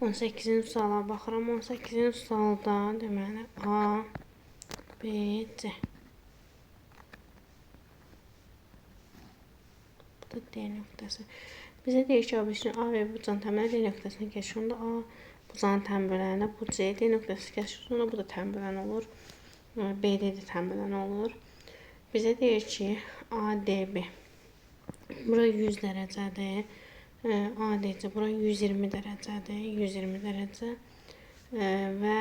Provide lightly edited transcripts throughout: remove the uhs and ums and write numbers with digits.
18-ci suala baxıram. 18-ci sualda deməli A, B, C. Bu da D nöqtəsi. Bizə deyir ki, ABC A və B bucağın təmbələ D nöqtəsini keçir. Onda A bucağın təmbələnə, bu C D nöqtəsi keçir. Sonra bu da təmbələn olur. BD də təmbələn olur. Bizə deyir ki, ADB. Bura 100 dərəcədir. ADC bura 120 dərəcədir. 120 dərəcə. Və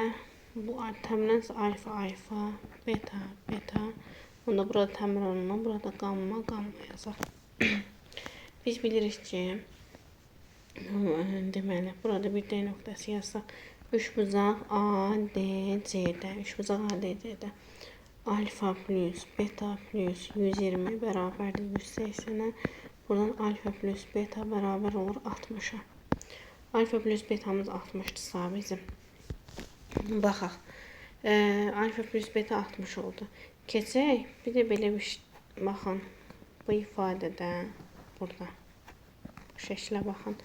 bu təmbələn alfa, beta, beta. Onda burada təmbələn olmalı. Burada qamma, qamma yazaq. Biz bilirik ki, deməli, burada bir D nöqtəsi yazsaq. Üçbucaq ADC'də, üçbucaq ADC'də alfa plus beta plus 120 bərabərdir 180-ə. Buradan alfa plus beta bərabər olur 60-a. Alfa plus betamız 60-dırsa bizim. Baxaq. Alfa plus beta 60 oldu. Keçək. Bir də belə bir baxın. Bu ifadədə burada. Bu şəklə baxın.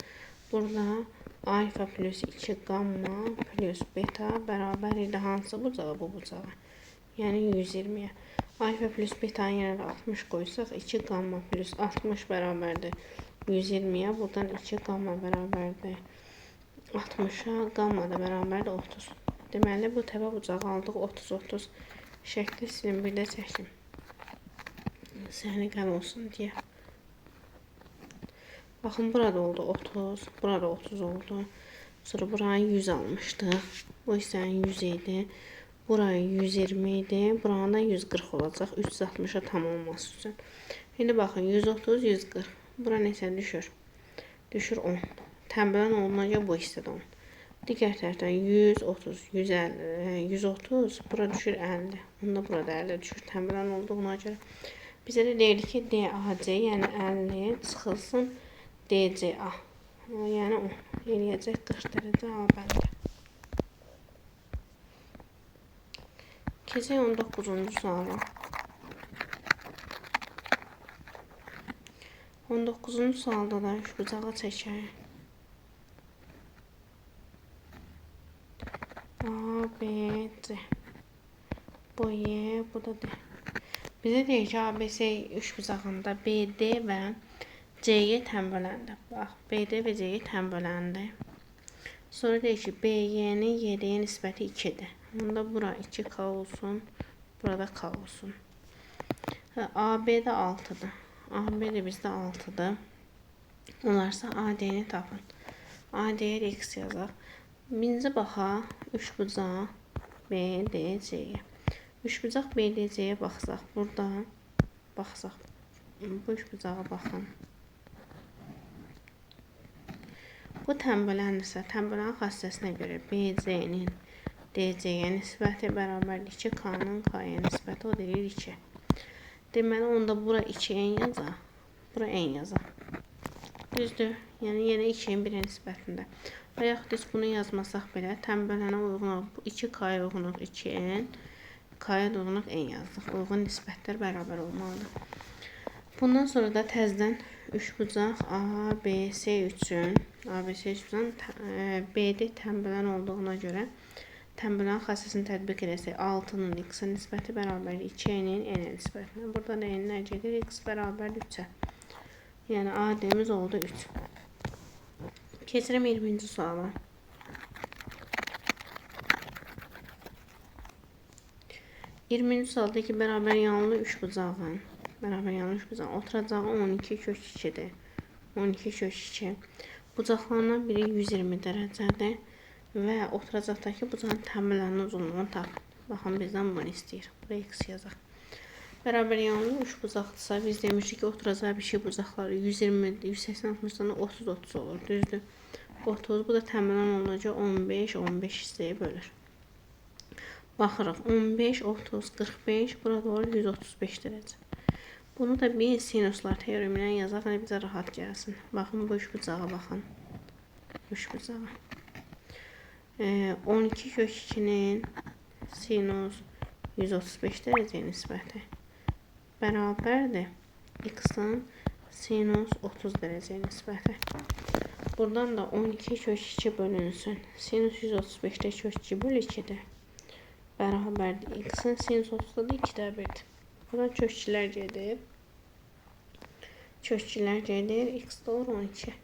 Burada alfa plus 2 gamma plus beta bərabər idi hansı bucağa? Bu bucağa. Yəni 120-yə. Alfa plus betanın yerine 60 qoysaq 2 gamma plus 60 bərabərdir 120-yə. Buradan 2 gamma bərabərdir 60-a. Gamma da bərabərdir 30. Deməli bu təpə bucağı aldıq 30-30. Şəkli silin, bir də çəkin. Səhni qəm olsun deyə. Baxın, burada oldu 30, burada 30 oldu. Sonra buranı 100 almışdıq. Bu hissənin 100 idi. Burayı 120 idi. Buranı da 140 olacaq. 360-a tam olması üçün. İndi baxın, 130, 140. Bura neçə düşür? Düşür 10. Təmbələn olunacaq bu hissədə 10. Digər tərəfdən 130, 150, 130. Bura düşür 50. Onda burada 50 düşür. Təmbələn olduğuna görə. Bizə də deyilir ki, DAC, yəni 50 çıxılsın DCA. Yəni o eləyəcək 40 dərəcə A bəndə. Keçək 19-cu suala. 19-cu sualda da üçbucağı çəkək. A, B, C. Bu Y, bu da D. Bizə deyir ki, ABC üçbucağında BD və C'ye təmbələndir. Bax, BD və C'ye təmbələndir. Sonra deyir ki, BY'nin YD'yə nisbəti 2-dir. Onda bura 2K olsun, burada K olsun. AB də 6-dır. AB də bizdə 6-dır. Onlarsa AD'ni tapın. AD'yə də X yazaq. Birinci baxaq, üçbucaq BDC'yə. Üçbucaq BDC'yə baxsaq, burada baxsaq. Bu üçbucağa baxın. Bu təmbələndirsə, təmbələn xassəsinə görə BC-nin DC-yə nisbəti bərabərdir 2K-nın K-yə nisbəti, o deyir 2. Deməli, onda bura 2N yazaq, bura N yazaq. Düzdür? Yəni, yenə 2-nin 1-ə nisbətində. Və yaxud heç bunu yazmasaq belə, təmbələnə uyğun 2K-ya uyğun 2N, K-ya da uyğun N yazdıq. Uyğun nisbətlər bərabər olmalıdır. Bundan sonra da təzdən üçbucaq ABC üçün BD təmbələn olduğuna görə təmbələn xassəsini tətbiq edəsək 6-nın X-ə nisbəti bərabərdir 2N-in N-ə nisbətinə. Burada da N-lər gedir, X bərabərdir 3-ə. Yəni AD-miz oldu 3. Keçirəm 20-ci suala. 20-ci sualda ki, bərabər yanlı üçbucağın oturacağı 12 kök 2-dir. 12 kök 2. Bucaqlarından biri 120 dərəcədir və oturacaqdakı bucağın təmbələninin uzunluğunu tapın. Baxın, bizdən bunu istəyir. Buraya X yazaq. Bərabər yanlı üçbucaqdırsa, biz demişik ki, oturacağı bir şey bucaqları 120, 180, 60-dan 30, 30 olur. Düzdür? 30, bu da təmbələn olunacaq 15, 15 hissəyə bölür. Baxırıq, 15, 30, 45, burada olur 135 dərəcə. Bunu da bir sinuslar teoremindən yazaq, yəni bizə rahat gəlsin. Baxın, bu üçbucağa baxın. Üçbucağa. 12 kök 2-nin sinus 135 dərəcəyə nisbəti bərabərdir X-in sinus 30 dərəcəyə nisbəti. Buradan da 12 kök 2 bölünsün. Sinüs 135'te kök 2 bölü 2'dir. Bərabərdir. X-in sinüs 30'da da 2'də 1'dir. Buradan kök 2'lər gedir. Kök 2'lər gedir. X da olur 12.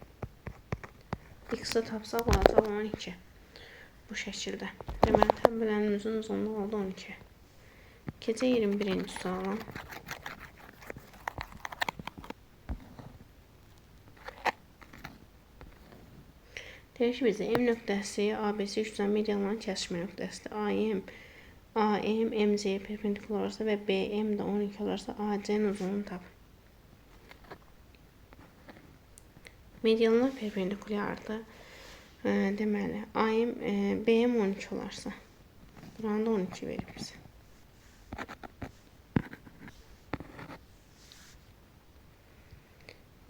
X-i tapsaq olacaq 12. Bu şəkildə. Deməli, təbələrimizin uzunluğu oldu 12. Keçə 21-ci suala. Deyir ki, bizə M nöqtəsi ABC üçgen medianların kəsişmə nöqtəsidir. AM MC perpendikular olursa və BM də 12 olursa AC'nin uzunluğunu tap. Medianlar perpendikulardır. Deməli, BM 12 olarsa, buranı da 12 verir bizə.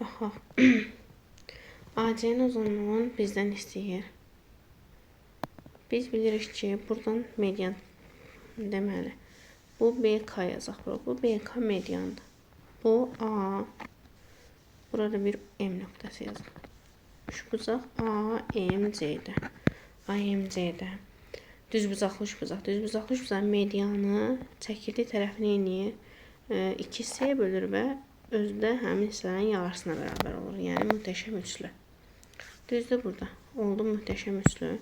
Baxaq. AC'nin uzunluğunu bizdən istəyir. Biz bilirik ki, buradan median, deməli, bu BK yazaq. Bu BK mediandır. Bu A, burada bir M nöqtəsi yazaq. Üçbucaq AMC'də. AMC'də. Düzbucaqlı üçbucaq. Düzbucaqlı üçbucağın medianı çəkirdiyi tərəfini eləyir. 2C bölür və özdə həmin hissələrin yarısına bərabər olur. Yəni möhtəşəm üçlü. Düzdür burada. Oldu möhtəşəm üçlü.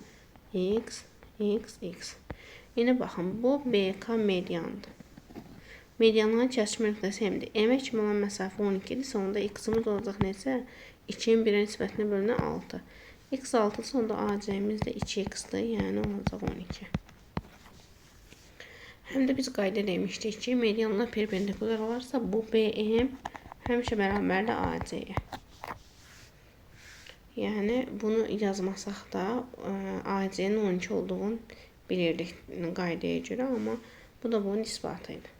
X, X, X. Yine baxın, bu BK mediandır. Medianların kəsişmə nöqtəsi M-dir. M-ə kimi olan məsafə 12-dir. Sonunda X-imiz olacaq necə? 2-nin 1-ə nisbətini bölünə 6. X 6 sonunda AC'miz də 2X-dir. Yəni olacaq 12. Həm də biz qayda demişdik ki, medianlar perpendikular olarsa bu BM həmişə bərabərdir AC-yə. Yəni bunu yazmasaq da AC-nin 12 olduğunu bilirdik qaydaya görə, amma bu da bunun isbatı idi.